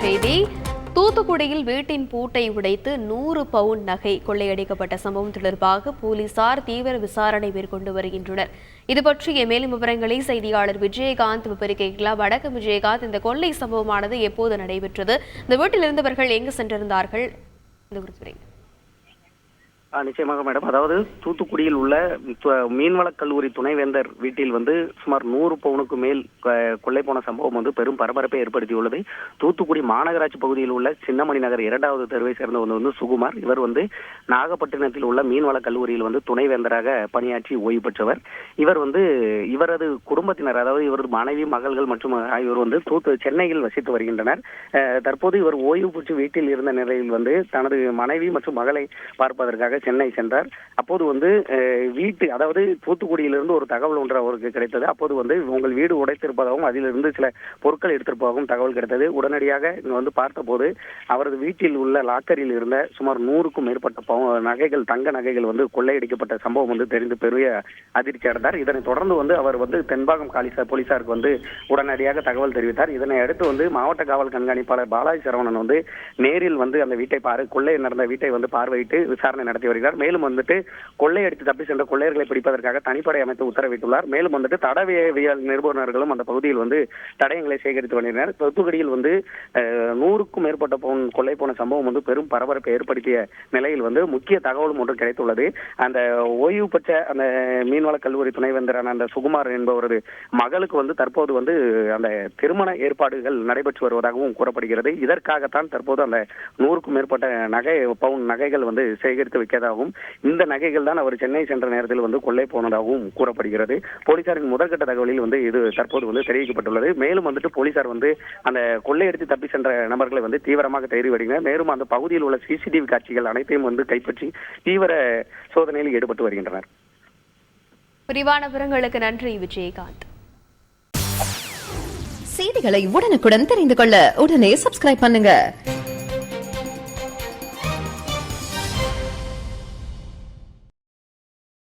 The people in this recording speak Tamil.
செய்தி தூத்துக்குடியில் வீட்டின் பூட்டை உடைத்து 100 பவுன் நகை கொள்ளையடிக்கப்பட்ட சம்பவம் தொடர்பாக போலீசார் தீவிர விசாரணை மேற்கொண்டு வருகின்றனர். இது பற்றிய மேலும் விவரங்களை செய்தியாளர் விஜயகாந்த் விவரிக்கலாம். வணக்கம் விஜயகாந்த், இந்த கொள்ளை சம்பவமானது எப்போது நடைபெற்றது? இந்த வீட்டில் இருந்தவர்கள் எங்கு சென்றிருந்தார்கள்? நிச்சயமாக மேடம், அதாவது தூத்துக்குடியில் உள்ள மீன்வளக் கல்லூரி துணைவேந்தர் வீட்டில் சுமார் 100 பவுனுக்கு மேல் கொள்ளை போன சம்பவம் பெரும் பரபரப்பை ஏற்படுத்தியுள்ளது. தூத்துக்குடி மாநகராட்சி பகுதியில் உள்ள சின்னமணி நகர் 2வது தெருவை சேர்ந்தவர் சுகுமார். இவர் நாகப்பட்டினத்தில் உள்ள மீன்வளக் கல்லூரியில் துணைவேந்தராக பணியாற்றி ஓய்வு பெற்றவர். இவர் இவரது குடும்பத்தினர், அதாவது இவரது மனைவி, மகள்கள் மற்றும் இவர் சென்னையில் வசித்து வருகின்றனர். தற்போது இவர் ஓய்வு பெற்று வீட்டில் இருந்த நிலையில் தனது மனைவி மற்றும் மகளை பார்ப்பதற்காக சென்னை சென்றார். அப்போது அதாவது தூத்துக்குடியிலிருந்து ஒரு தகவல் ஒன்று அவருக்கு கிடைத்தது. அப்போது உங்கள் வீடு உடைத்திருப்பதாகவும் அதிலிருந்து சில பொருட்கள் எடுத்திருப்பதாகவும் தகவல் கிடைத்தது. உடனடியாக இங்க பார்த்தபோது அவரது வீட்டில் உள்ள லாக்கரில் இருந்த சுமார் 100க்கும் மேற்பட்ட நகைகள், தங்க நகைகள் கொள்ளையடிக்கப்பட்ட சம்பவம் தெரிந்து பெரிய அதிர்ச்சி அடைந்தார். இதனை தொடர்ந்து அவர் தென்பாகம் போலீசாருக்கு உடனடியாக தகவல் தெரிவித்தார். இதனை அடுத்து மாவட்ட காவல் கண்காணிப்பாளர் பாலாஜி சரவணன் நேரில் அந்த வீட்டை கொள்ளை நடந்த வீட்டை பார்வையிட்டு விசாரணை நடத்தி வருகிறார். மேலும் கொள்ளையடித்து தப்பி சென்ற கொள்ளையர்களை பிடிப்பதற்காக தனிப்படை அமைத்து உத்தரவிட்டுள்ளார். மேலும் தடயவியல் நிருபுணர்களும் அந்த பகுதியில் தடயங்களை சேகரித்து வருகின்றனர். தூத்துக்குடியில் 100க்கும் மேற்பட்ட பவுன் கொள்ளை போன சம்பவம் பெரும் பரபரப்பை ஏற்படுத்திய நிலையில் முக்கிய தகவலும் ஒன்று கிடைத்துள்ளது. அந்த ஓய்வு பெற்ற அந்த மீன்வளக் கல்லூரி துணைவேந்தரான அந்த சுகுமார் என்பவரது மகளுக்கு தற்போது அந்த திருமண ஏற்பாடுகள் நடைபெற்று வருவதாகவும் கூறப்படுகிறது. இதற்காகத்தான் தற்போது அந்த 100க்கும் மேற்பட்ட பவுன் நகைகள் சேகரித்து வைக்கதாகவும், இந்த நகைகள் தான் அவர் சென்னை சென்ற நேரத்தில் கொள்ளை போனதாகவும் கூறப்படுகிறது. போலீசாரின் முதற்கட்ட தகவலில் இது தற்போது தெரிவிக்கப்பட்டுள்ளது. மேலும் போலீசார் அந்த கொள்ளையடித்து தப்பி சென்ற நபர்களை தீவிரமாக தேடி வருகின்றனர். மேலும் அந்த பகுதியில் உள்ள சிசிடிவி காட்சிகள் அனைத்தையும் கைப்பற்றி தீவிர சோதனையில் ஈடுபட்டு வருகின்றனர். விரிவான விவரங்களுக்கு நன்றி விஜயகாந்த். செய்திகளை உடனுக்குடன் தெரிந்து கொள்ள உடனே சப்ஸ்கிரைப் பண்ணுங்க.